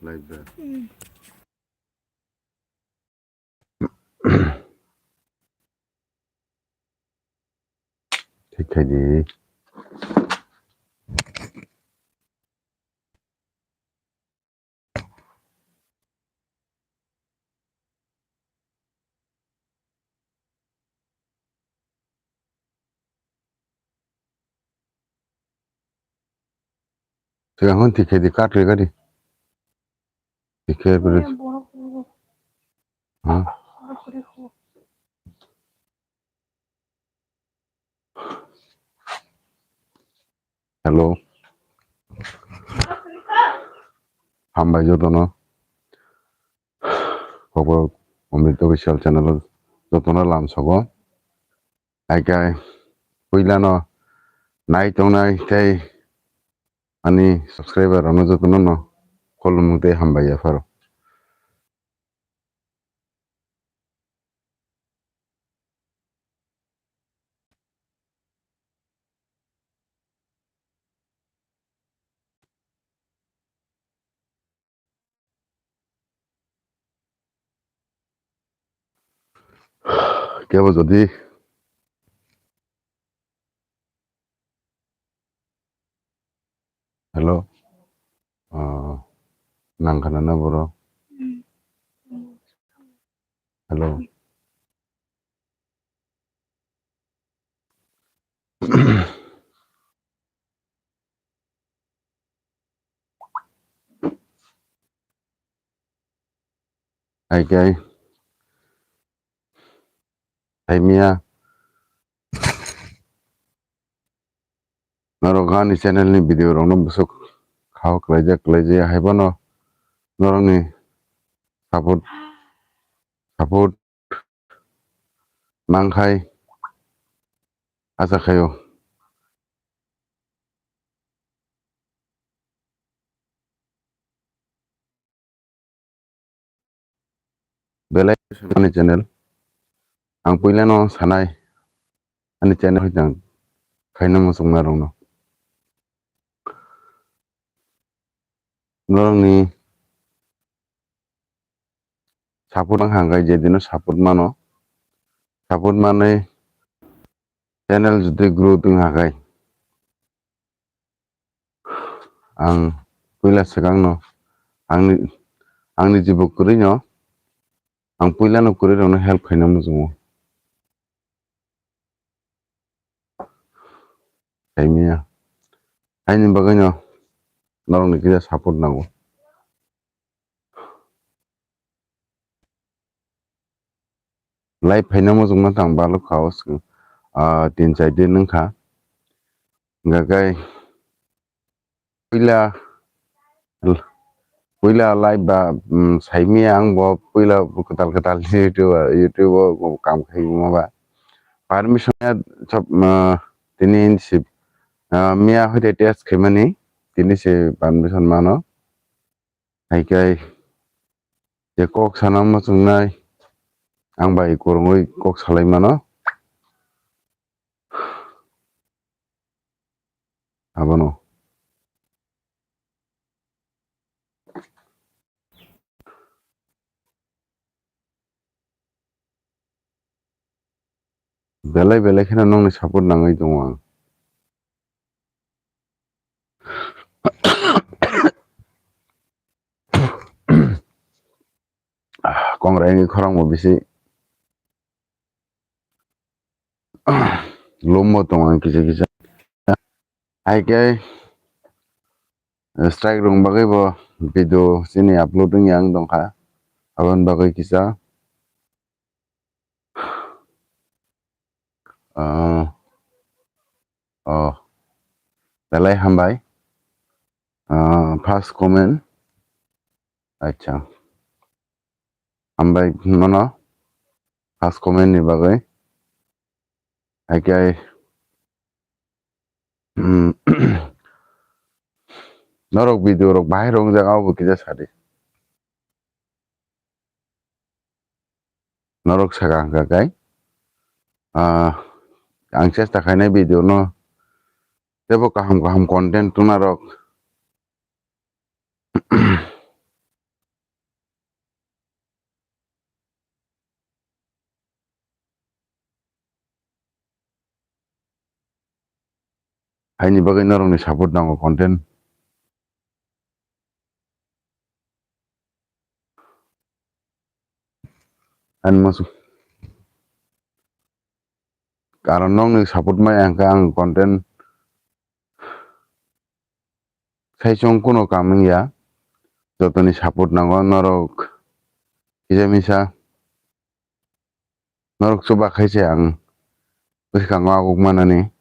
Like that. ठीक है जी Sekarang ठीक है जी काट लेगा जी ठीक है फिर हाँ हेलो हम भाई जो दोनों खबर अमृत विशाल चैनल जो दोनों लाम सको आई क्या पहिला न नाई तो नाई थे अनि सब्सक्राइबर अनु जो दोनों न कॉल मुझे हम भाई यार क्या वो जल्दी हेलो नांगखाना ना बोरो हेलो आई क्या आई मिया नरगानी चैनल नि वीडियो रोनो बुसुक खाओ कलेजे हाय बनो नरंगनि सपोर्ट सपोर्ट नांखाय आसा खायो बेलाय आंनि चैनल आं पहिलानो सानाय आंनि चैनल होदों खायनो मोसंना रंनो नरंनि सपोर्ट आं हांगाय जेदिनो सपोर्ट मानो सपोर्ट माने चैनल जुदि ग्रो दों हागाय आं पहिला सिगांनो आंनि आंनि जिबो कुरैनो आं पहिलानो कुरैनो हेल्प खायनो मोजोङो खायमिया आइनि बागैनो नरंनि किजा सपोर्ट नांगौ लाइफ फायनो मोजोंना थां बालु खावस तीन चार दिन नोंखा गागाय पहिला पहिला लाइफ बा साइमिया आं ब पहिला कताल यूट्यूब काम खायो माबा परमिशन सब दिनै इनसिप मिया होते टेस्ट खेमनि दिनै से परमिशन मानो हायकाय जे कक साना मोजोंनाय आं बाय गरङै कक सालाय मानो हाबनो बेलाय बेलायखौनो नंनि सपोर्ट नाङै दङ आं कंग्राइनि खरांबो बिसि लम्बो दङ आं किजा किजा हायकाय स्ट्राइक रं बागैबो भिडिअ सिनि आपलोडिं आं दंखा आबन बागै किसा बेलाय हामबाय फार्स्ट कमेन्ट अच्छा हामबाय मनो फार्स्ट कमेन्ट नि बागै हायकाय नरक भिडिअ रक बाहाय रं जागावबो किजा सारि नरक सागा गागाय आं चेष्टा खायनाय भिडिअ न जेबो गाहाम गाहाम content तुनारक haini bagui norokni support nango content ani masuk karon nongni support mai ang content saisong kuno kam wngya jotoni support nango norok kisa misa norok chuba khaise ang bwskango agukmanani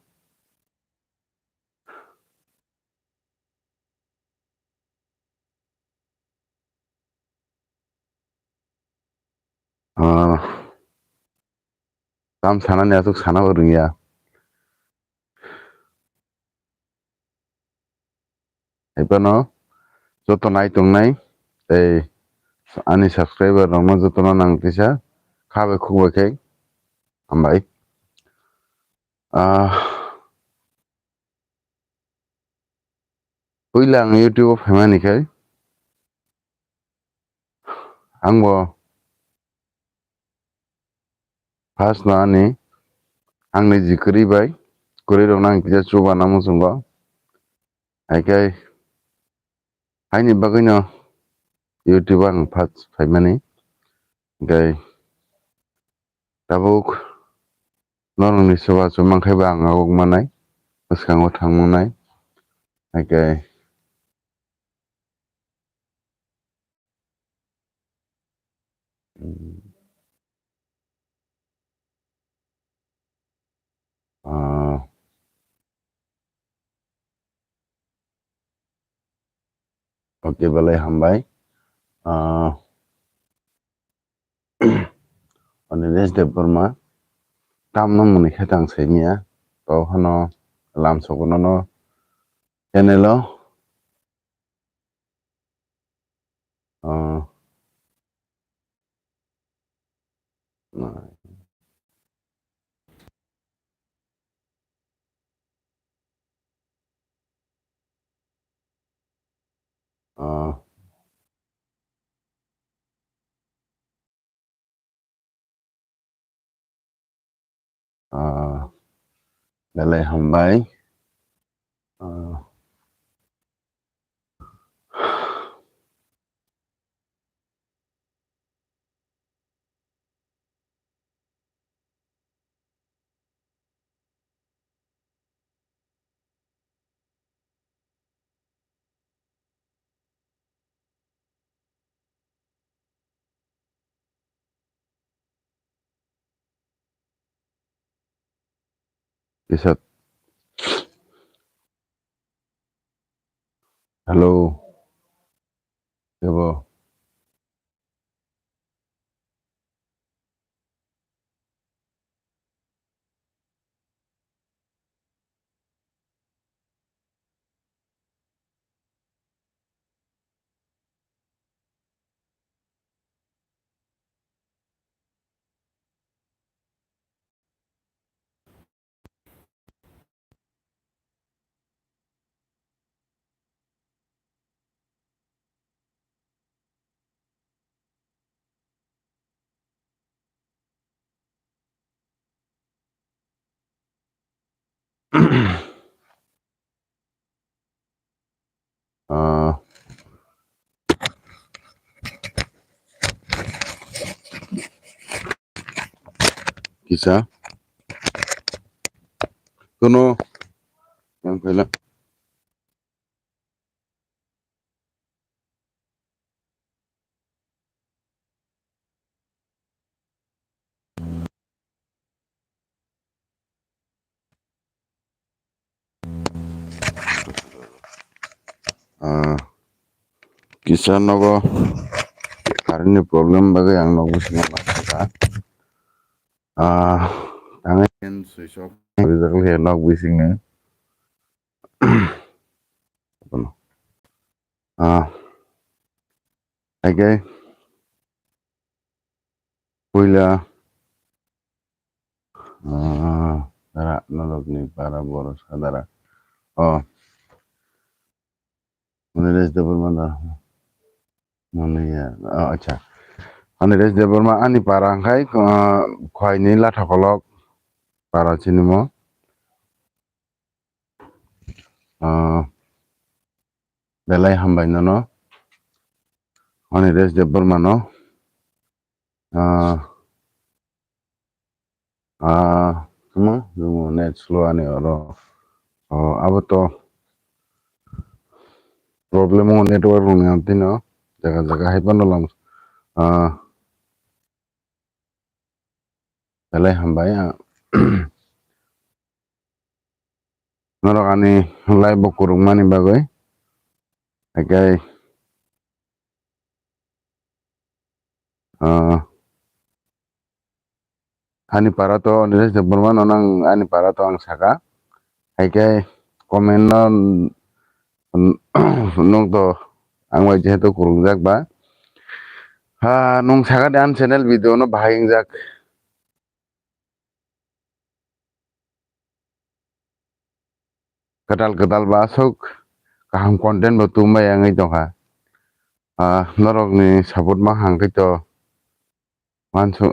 tam sanani asuk sanabo rwngya haibano joto naitongnai tei ani subscriber rokno jotono nang kisa khabai khukbai khai hambai puila ang YouTube o phaimani khai angbo first no ani angni ji kwrwi rok nang kisa chubana muchungo haikai haini bagui no YouTube ang first phaimani haikai tabuk norokni chuba chumangkhaiba ang agukmanai bwskango thangmanai haikai oke belai hambai oni Resdev Burma tamno muni khetang saimia to hano lamsokono no channel o belai hambai pisat halo kebo kisa kuno yang pela kisa nogo karini problem bagai ang nogo singa masaka tangai switch off exactly nog bising okay puila dara nologni para boros sadara muni Resdev Burma da muni ya acha ani Resdev Burma ani para angkai khoi ni latha kolok para chinimo belai hambai no oni res de bormano cuma net slow ani oro abo to problem o network ni antino jaga jaga hai panolam belai hambai norok ani live bo kurungmani bagoi hakai ani para to res de bormano nang ani para to ang saka hakai comment no nung to ang wai jehetu kurungjak ba nung saka dan channel video no bahagingjak kedal ba sok kaham content bo tumbai angai tongha norok ni support ma hangkai to mansu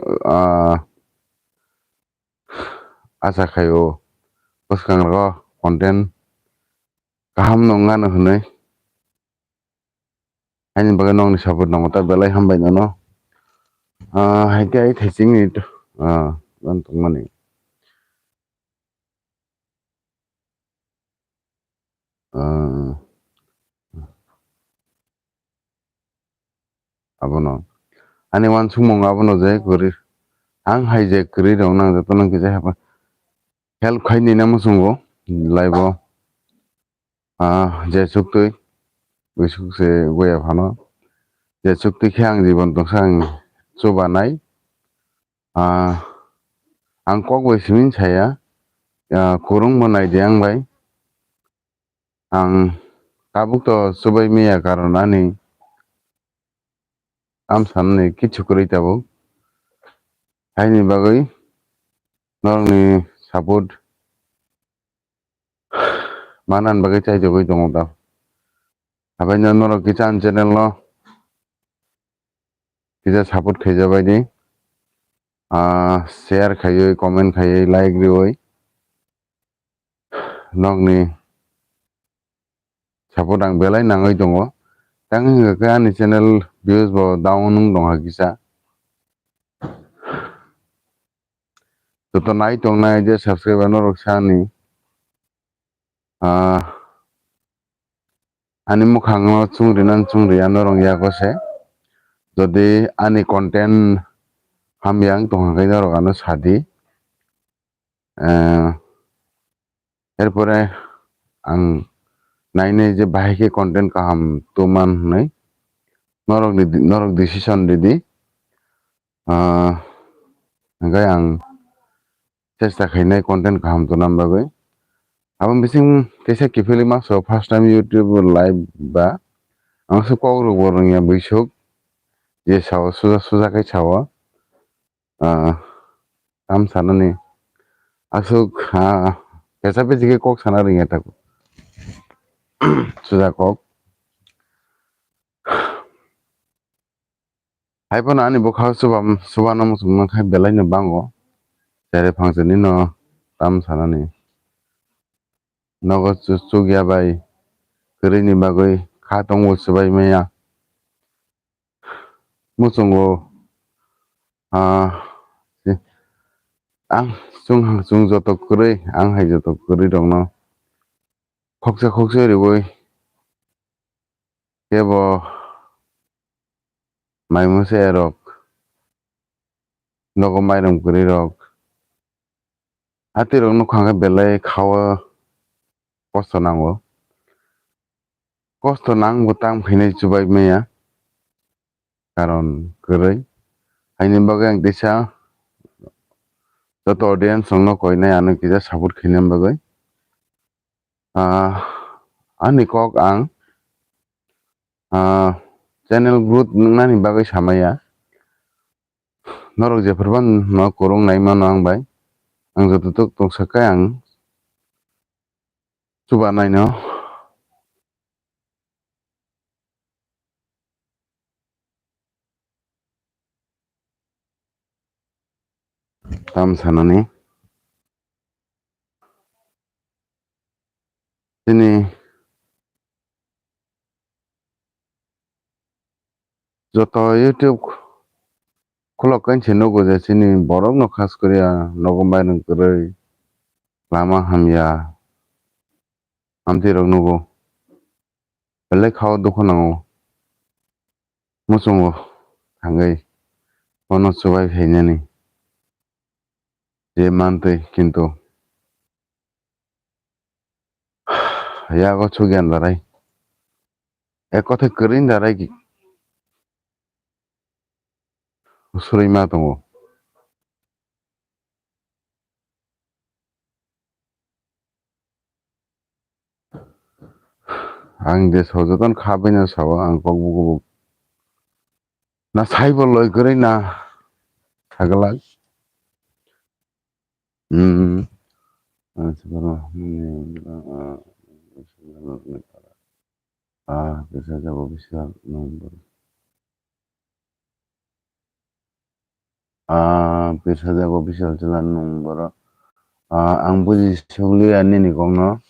asa khayo bwskang ro content kaham nongna no hinui haini bagai nong ni support nongo ta belai hambai no haike thaising ni ban tongmani abono ani wan sumong abono je gori ang hai je kri rong nang jato nang kije haba help khaini na musungo live je suktui bisuk se goya phano je suktui khyang jibon tongsang chubanai ang kok bai simin saya kurung monai de ang bai ang tabuk to chubai miya karon ani am samne kichu kori tabuk haini bagoi norok ni support manan bagai chai jogoi tongo ta habai norok kisan channel no kisa support khaijabai ni share khaioi comment khaioi like rioi nog ni support ang belai nangoi tongo tang hingka ani channel views bo down nung dong ha kisa to nai tong nai je subscriber norok sani ani mukhang no chungri nan chungri norong yakose যদি ani content hamyang tonghakai norok ano sadi এরপরে ang naine je bahike content kaham tuman nei norok decision didi hingkai ang chesta khainai content kaham tunam bagoi abang bising kaisa kifili maso first time YouTube live ba ang su kogro borong ya bisuk je sawo suja kai sawo tam sanani asuk kaisa bejike kok sana ringa taku suja kok haipon ani bokha subano musung khai belai no bango jere phangchani no tam sanani nogo chugya bai krini bagoi kha tongo subai meya musungo ang chung joto kri ang hai joto kri dong no khoksa riboi kebo maimuse rok nogo mairom kri rok hati rok no khanga belai khawa kosto nangbo tam khainai chubai meya karon kri haini bagai ang desa joto audience no koinai ano kisa support khainam bagai ani kok ang channel growth nani bagai samaya norok jeferban no kurung nai mano ang bai ang joto tok tongsakai ang chuba nai no tam sanani sini joto YouTube khulok kain nugo je chini borok no khas koriya nogo mainung koroi lama hamya hamti rok nugo belai khao dokanao muchungo thangai ono chubai phainani je mantui kintu yago chugian darai ek kothai kwrwini darai surima tongo ang desh joton khabaino sago ang kokbo na saibo loi kwrwini na saglak bisa jabo bisa nomor bisa jabo bisa jalan nomor ang buji sugli ani ni kongno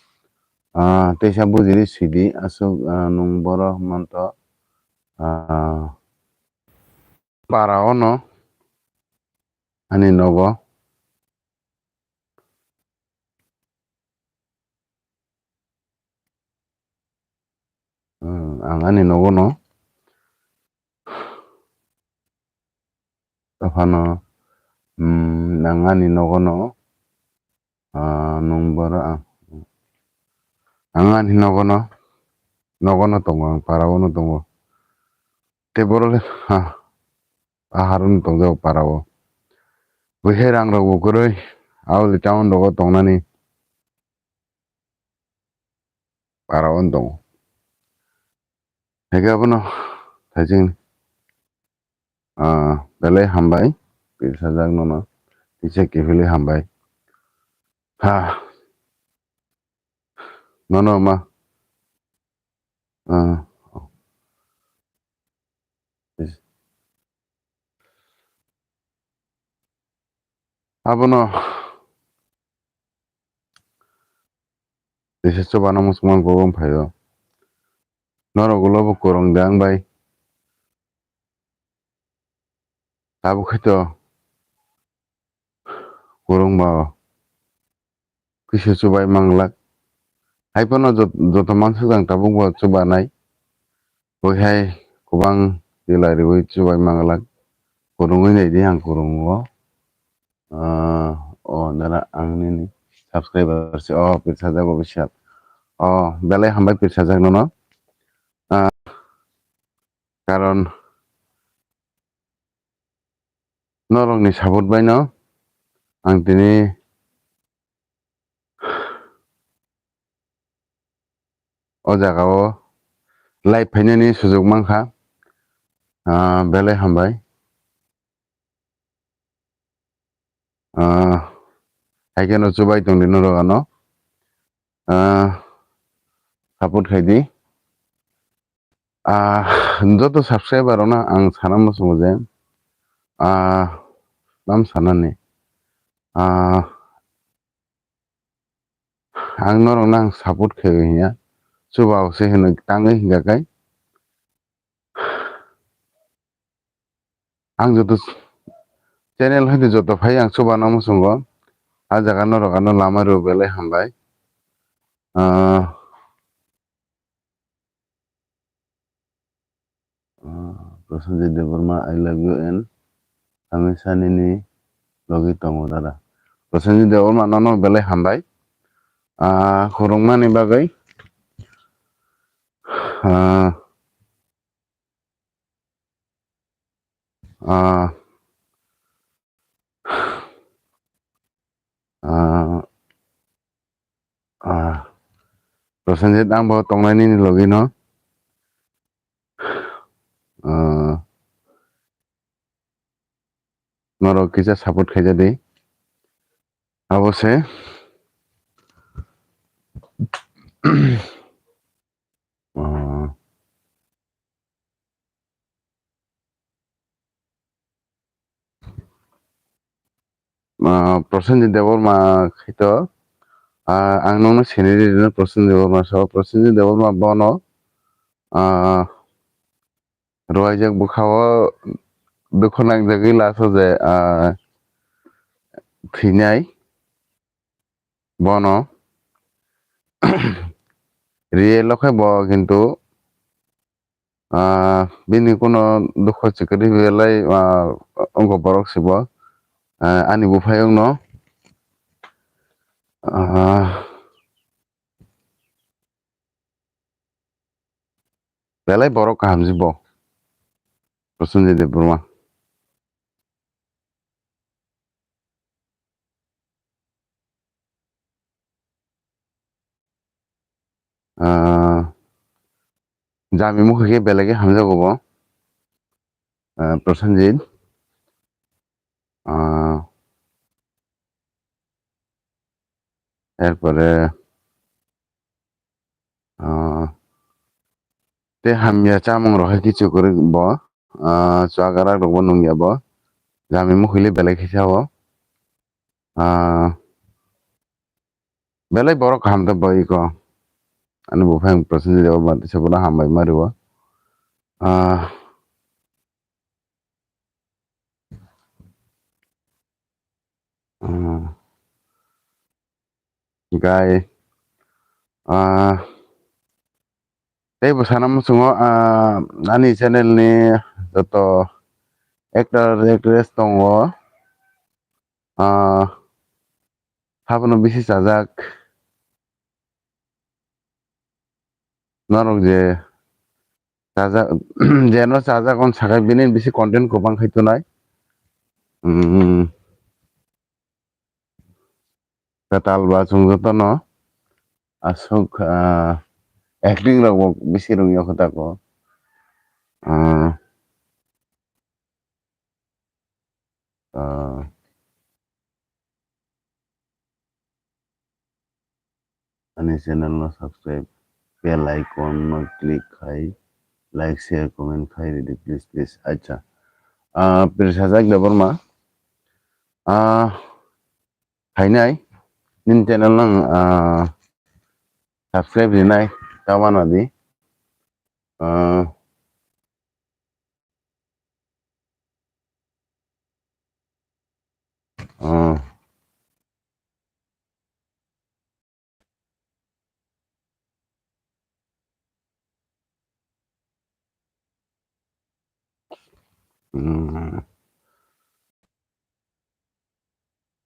tesa buji ri sidi asuk nomor manto para ono ani nogo ang ani nogo no tafano ang ani nogo no nomor ang ani nogo no tongo ang para ono tongo teborole aharun tongo para o buherang rogo koroi awli town rogo tongnani para on tongo hegabono thajing belai hambai pilsajak nono tise kifili hambai nono ma abono tise chobana musman gogom phayo noro gulobo korong dang bai tabu khaito korong ba kise chubai manglak haipono joto mansuk ang tabuk bo chubanai boihai kubang dilari bai chubai manglak korongoi nei di ang korongo nara angni subscriber si pirsajago bisap belai hambai pirsajak nono karon norokni support bai no ang tini o jagao live phainani sujok mangkha belai hambai haikeno chubai tongdi norokano support khaidi joto subscriber no ang sana musungo je nam sanani ang norok nang support khayo chubao se hino tangai hingakai ang joto channel haide joto phai ang chubano musungo jaga norokano lama ro belai hambai Prosenjit Deborma I love you and hamisha nini logi tongo dada Prosenjit Deborma nono belai hambai khorongmani bagai Prosenjit ang bo tongnani ni logi no norok kisa support khaijadi abose Prosenjit Deborma khaito ang nongno seniri no Prosenjit Deborma so Prosenjit Deborma bono Ruwaijak bukao dukhonang jagui laso je thynai bono riye lokai bo kintu bini kuno dukho chikri belai ongko borok sibo ani bufayong no belai borok kaham jibo Prosenjit Debruma. Jami mukhike belage hamjagobo Prosenjit এরপরে te hamya chamung roha kichu kori bo chwagara rokbo nungya bo jami mukhile belai khisa bo belai borok hamda bo iko ani bufang Prosenjit bo mati sabuna hambai maribo gai tei bo sana musungo ani channel ni joto actor actress tongo habono bisi chajak norok je chajak jeno chajak on sakai bini bisi content gobang khaitonai katal ba chungjoto no asuk acting rok bo bisi rungyo khota ko ani channel no subscribe bell icon no click khai like share comment khai ready please acha pirsajak deborma hainai nin channel nang subscribe rinai tawana di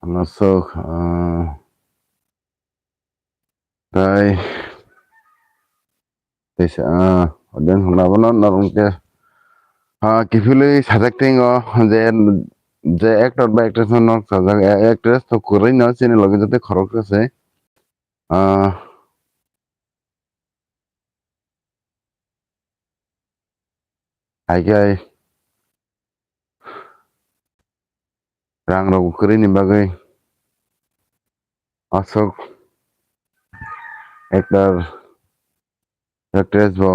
masuk dai desa oden hunabono narung te kifili sajak tingo je actor ba actress no sajak actress to kurai no chini loge jate khorok আছে haikai rang rok kurai ni bagai asok actor actress bo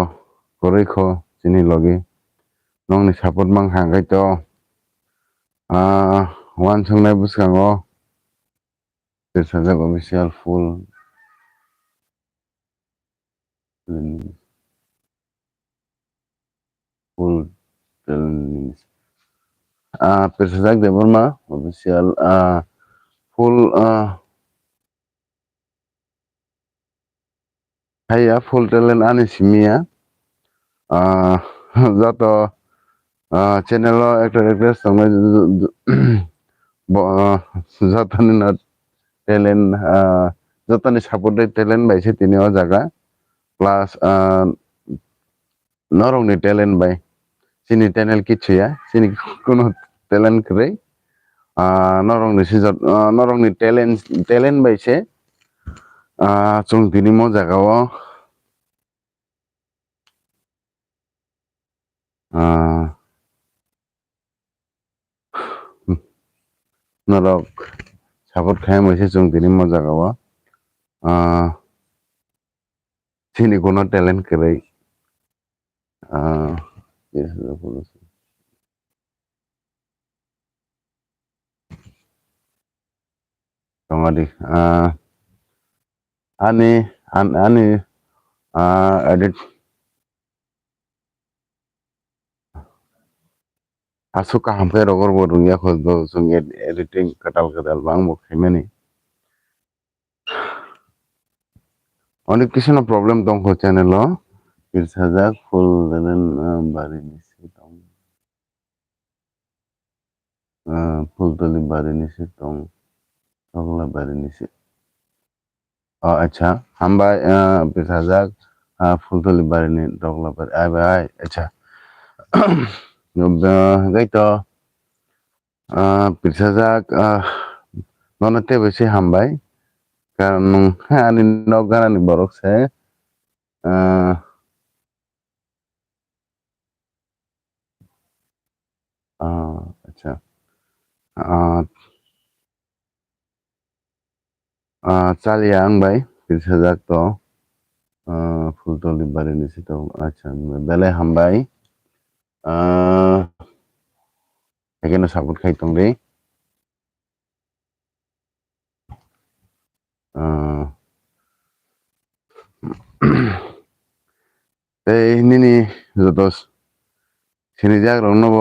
kurai kho chini loge nongni support mang hangai to wan songnai buskango sajak official full Persajak Deborma official full haya full talent ani simia joto channel actor actress songnai jotoni no talent jotoni support talent baise tini o jaga plus norokni talent bai chini channel kichuya chini kono talent krai norokni talent baise chung tini mo jaga o norok support khai moise chung tini mo jaga o chini kono talent krai tongadi ani edit Asu kaham ke rogor bo dunia khos bo sung editing kadal bang bo khaimani onek কিছু na problem dong ho channel o Pirsajak full denen bari nisi tong full toli bari nisi tong ogla bari nisi oh acha hambai Pirsajak full toli bari ni dogla bari ai bai acha gai to Pirsajak nonate besi hambai karon ani nogana ni borok se acha chalia ang bai Pirsajak to fultoli bari nisi to acha belai hambai এখানে support খাইতং রে এই নিনি যতস সিনিজাক রংনব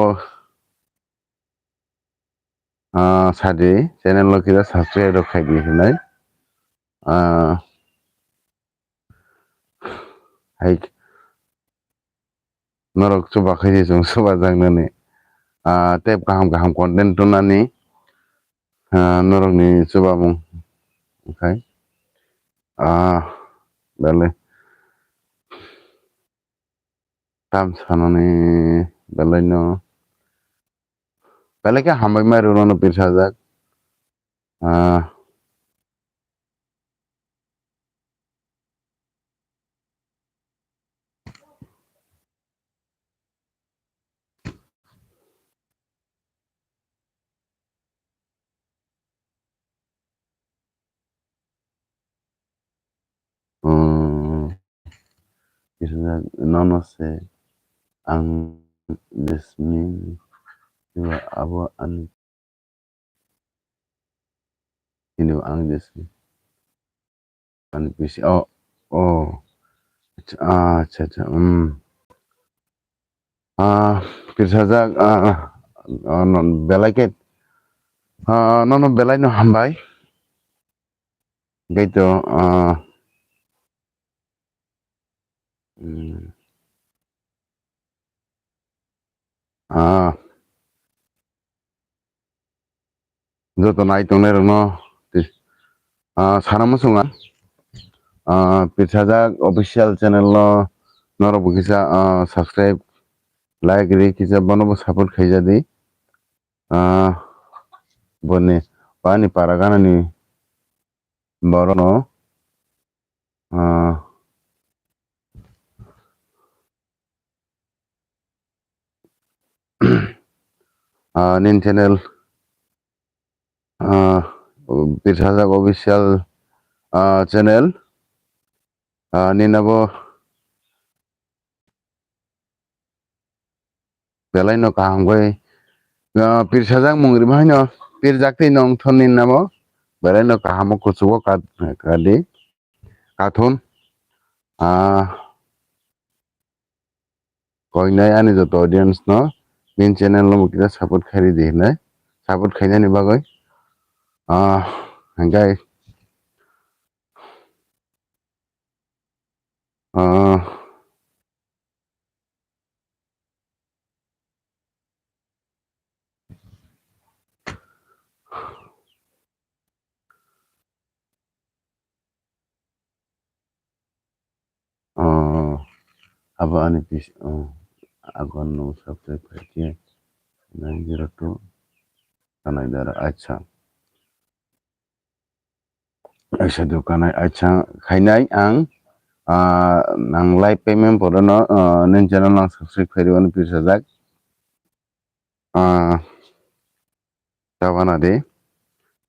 সাদি channel লকিরা subscribe খাই দিয়েছিলাই high নরক চুবা খাই দিয়েছং সুবা জাংনানি tape গাহাम गाहाम content तुनानि नरकनि Chuba मुं ओंखाय बेले tam sanani belai no belai ke hambai mai rono Pirsajak Pirsajak nono se ang desmin iwa abo an ini ang desmin an pisi oh acha Pirsajak non belai ke nono belai no hambai gaito joto nai tongnai rok no sanamo sunga Pirsajak official channel no norok bo kisa subscribe like ri kisa bono bo support khaijadi boni pani paragana ni borono nin channel Pirsajak official channel ninabo belai no kaham gai Pirsajak mungri mai no Pirjakti nong thon nin namo belai no kaham kuchugo kadi kathun koinai ani joto audience no min channel no kita support khari di nai support khainani bagoi hanggai abo ani pis agon no subscribe khaiti 902 kanai dara acha aisa kanai acha khainai ang nang live payment porono nin channel nang subscribe khairiwani Pirsajak tabana de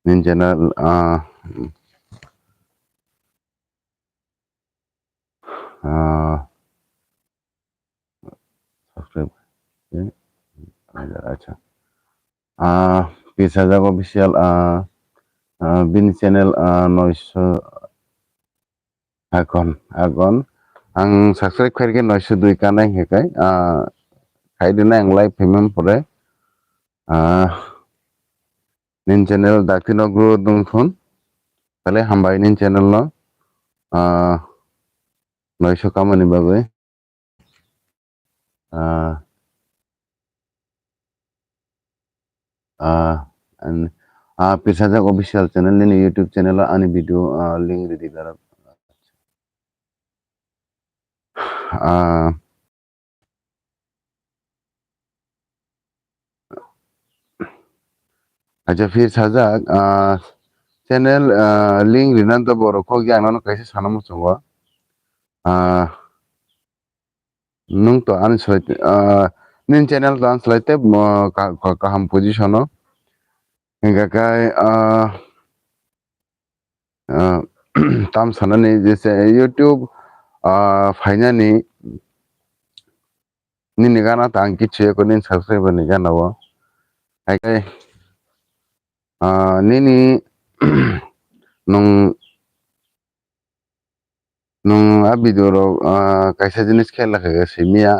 nin channel subscribe acha Pirsajak official bin channel noiso agon ang subscribe khairke 902 kanai hekai khaidina ang live payment pore nin channel daktino guru dungthun tale hambai nin channel no noisho kamani bagoi and Pirsajak official channel ni YouTube channel ani video link ready darab acha fir sajak channel link rinan to borok ko gyang no kaisa sanamo chungo nung to an slate nin channel to an slate kaham position no hinga kai tam sanani jese YouTube fainani ni gana tang kiche ko nin subscriber ni gana wo kai nini nung video ro kaisa jinis khela khaga simia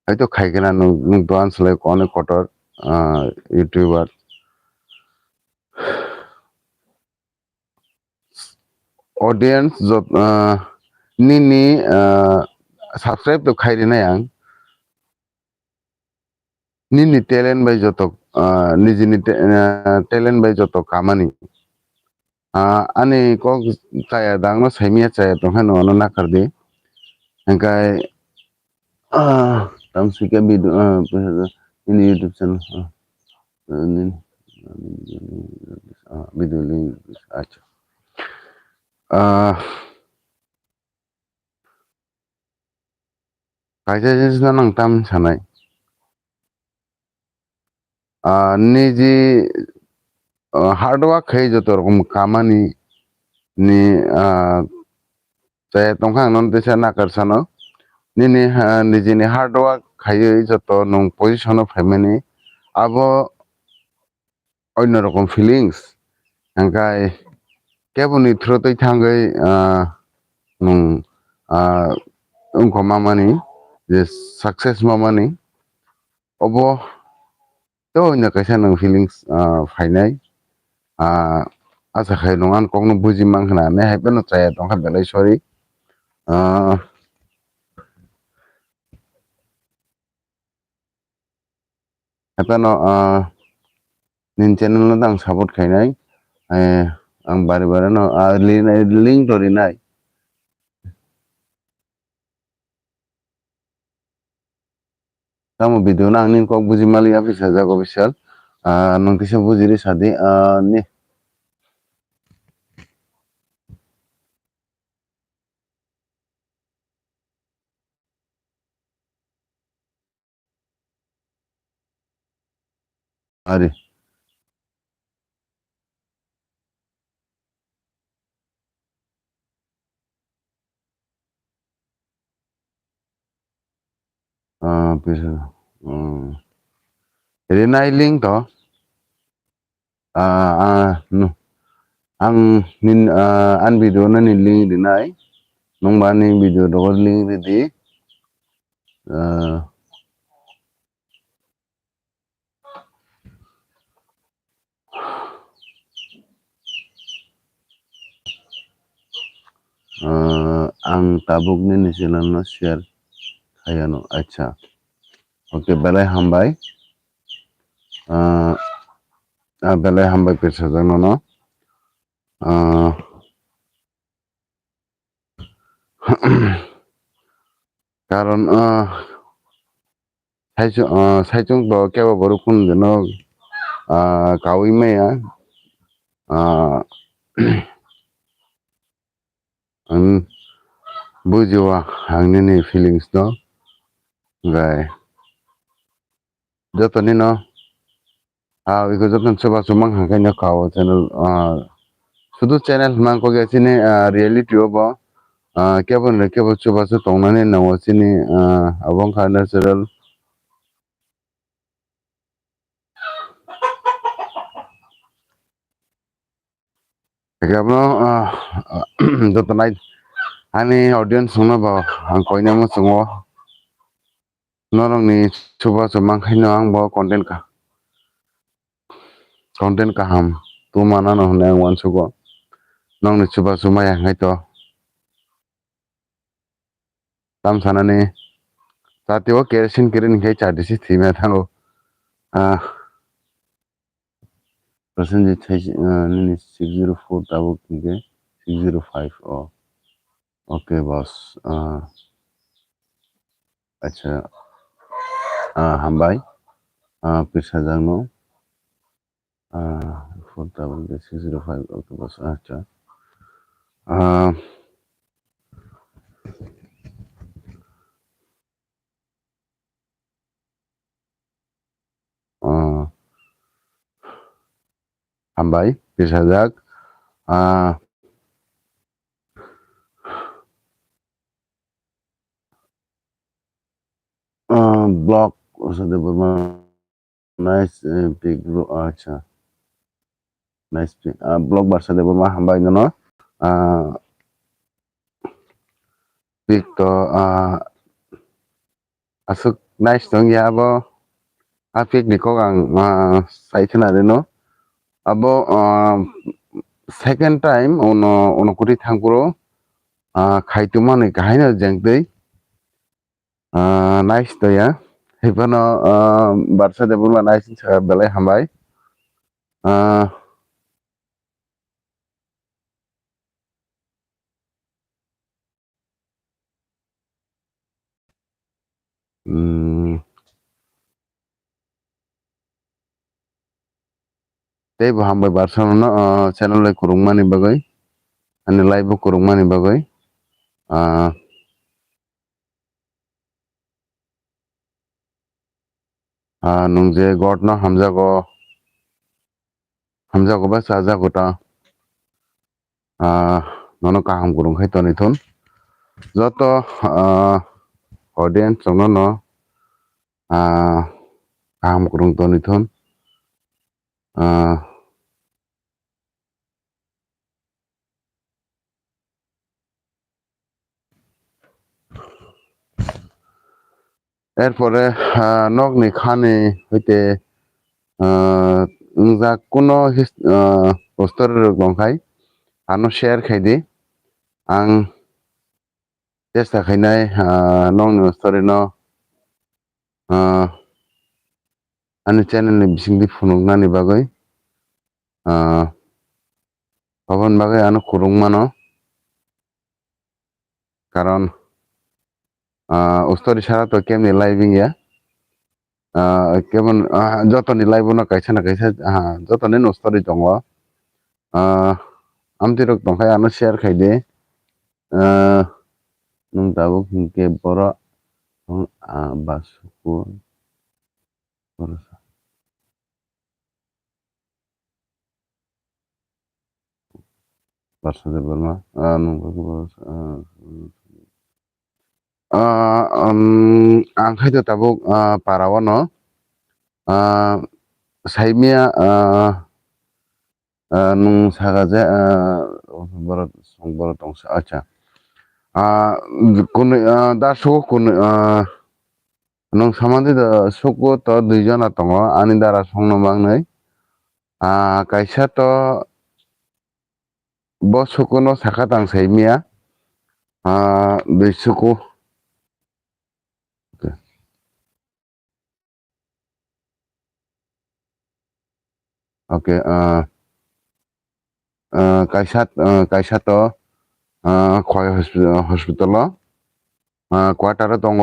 hয়তো খাইগেনা nung to an slate ko ne kotor YouTuber audience jot nini subscribe to khairi na yang nini talent by jotok nijini talent by jotok kamani ani ko chaya dangno saimia chaya to hano no nakardi engkai tamsike video ini YouTube channel video link acha kaisa jenis na nang tam sanai niji hard work khai joto rokom kamani ni chaya tongkhang non desa nakarsano nini nijini hard work khai joto nung position of family abo অন্য রকম feelings engkai keboni throtoi thangai nung ungko mamani je success mamani obo to onya kaisa nung feelings fainai asa khai nungan kongno buji manghna ne haipeno chaya tongkha belai sorry haipeno nin channel no dang support khainai ang bare bare no link to rinai tamo video na angnin kok buji mali office ja official nung kisa bujiri sadi ni ari bisa rinai link to no ang nin an video na ni link dinai nung ba ni video do link di ang tabuk ni channel no share khayano acha okay belai hambai belai hambai Pirsajak no karon saijung to keba boru kun no kawi meya bujiwa angni feelings no gai jotoni no iko joton soba sumang hangkai no kawo channel sudu channel mang ko ge chini reality obo kebon kebo soba su tongnani nawo chini abong kha natural kebno jotonai ani audience no ba ang koina mo sungo norong ni soba sumang khaino ang bo content ka content kaham tu mana no hne wan sugo nong ni chuba sumaya ngai to tam sanani tatio kerosin kirin ngai chadisi thime thango percentage nini 604 tabuk nge 605 oh okay boss acha hambai pisajangno 4,605 okay boss acha hambai pisajak blog usade burma nice big acha nice big blog barsade burma hambai no big to asuk nice dong ya abo apik ni ko gang sai thina de no abo second time ono kuti thangpuro khaituma ni kahaina jengtei nice to ya hibano barsa de burma nice belai hambai tei bo hambai barsa no channel lai kurungmani bagai ani live kurungmani bagai nungje god no hamjago ba sajago ta nono kaham kurung khai toni thon joto audience no kaham kurung toni thon এরপরে নগনি খানি হইতে যা কোনো poster বংখাই আনো share খাইদি আং চেষ্টা খাইনাই নংনি story ন আনি চ্যানেলনি বিসিংদি ফুনুগনানি বাগৈ ভবন বাগৈ আনো খুরুংমানো কারণ স্টোরি ছাড়া তো কেমনি লাইভিং ইয়া কেমন যতনি লাইভ না কাইসা না কাইসা যতনি স্টোরি দङ আমতিরক দংখাই আনো share খাইদে nung tabuk hingke boro basuku barsa de burma nung ang khai to tabuk parawano saimia nung sagaje boro boro tongsa acha কোন দাসো কোন নং সামাদি সুকো তো দুইজনা দङ আনি দ্বারা সংনো বাংनै কাইসা তো ব সুকোনো সাকা তাং সাইমিয়া দুই সুকো ওকে কাইসা তো খয় হসপিটাল কোয়ার্টারে দङ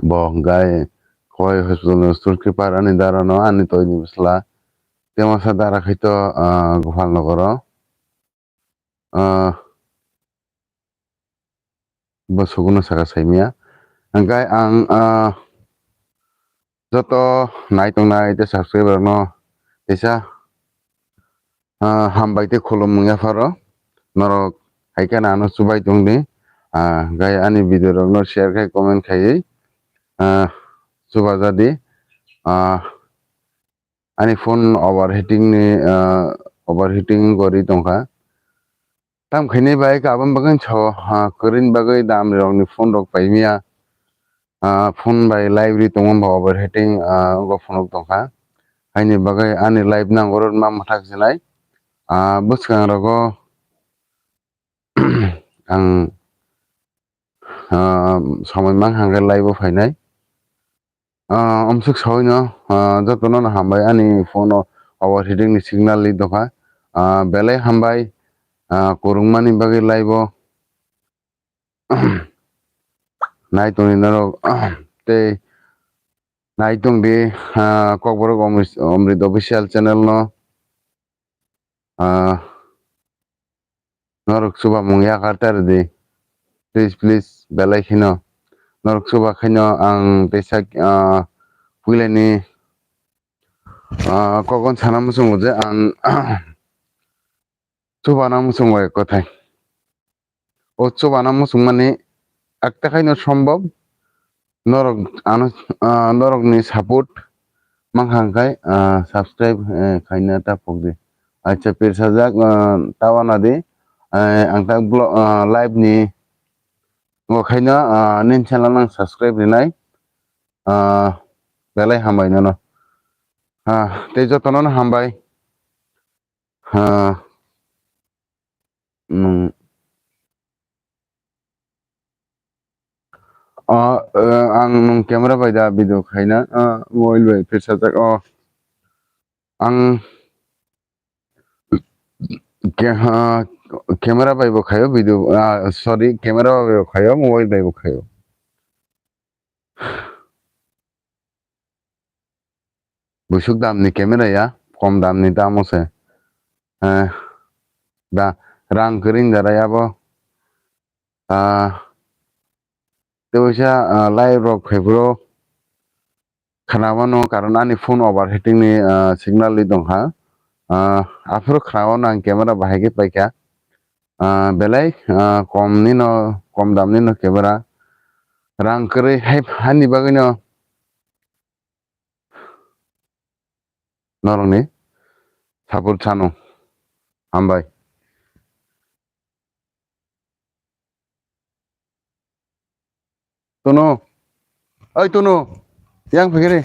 bo gai khoi hospital surkipar ani darano ani toini bisla temasa dara khaito Gopalnagar bo suguno saka saimia gai ang joto naitung nai te subscriber no isa hambaite khulum ya faro norok haikana ano subai tungni gai ani video rok no share khai comment khai suba jadi ani phone overheating gori tongkha tam khaini bai kabam bagan cho korin bagai dam rok ni phone rok paimia phone bai library tongom overheating go phone rok tongkha आंनि बागै आंनि life नांगौ मा माथा खिनाय बुसखां रग आं समय मा हांगे लाइव फायनाय अमसुक सवैनो जतनो हामबाय आंनि फन आवाज हिदिंनि सिगनाल दफा बेलाय हामबाय करंमानि बागै लाइव नायथनि ते नायतं दे Kokborok Amrit official channel no Norok suba mungya kartar di please belai khino norok suba khino ang tesak puilani kokon sana musung je ang suba na musung wa kothai o suba na musung mane একটা খাইনো সম্ভব নরক নরক ni support mangkhangkai subscribe khaina ta pogdi acha pirsajak tawana di ang ta live ni ngokhaina nin channel nang subscribe rinai belai hambai no te jotono hambai ang camera bai da video khaina mobile bai pirsajak ang camera bai bo khayo video sorry camera bai bo khayo mobile bai bo khayo busuk damni camera ya kom damni damose da rang kering darayabo teusya live rok febro khanawano karon ani phone overheating ni signal li dongha afro khanawano ang camera bahagi paikha belai kom ni no kom dam ni no camera rang kere hai hani bagino norong ni support chano hambai tono oi tono yang phegere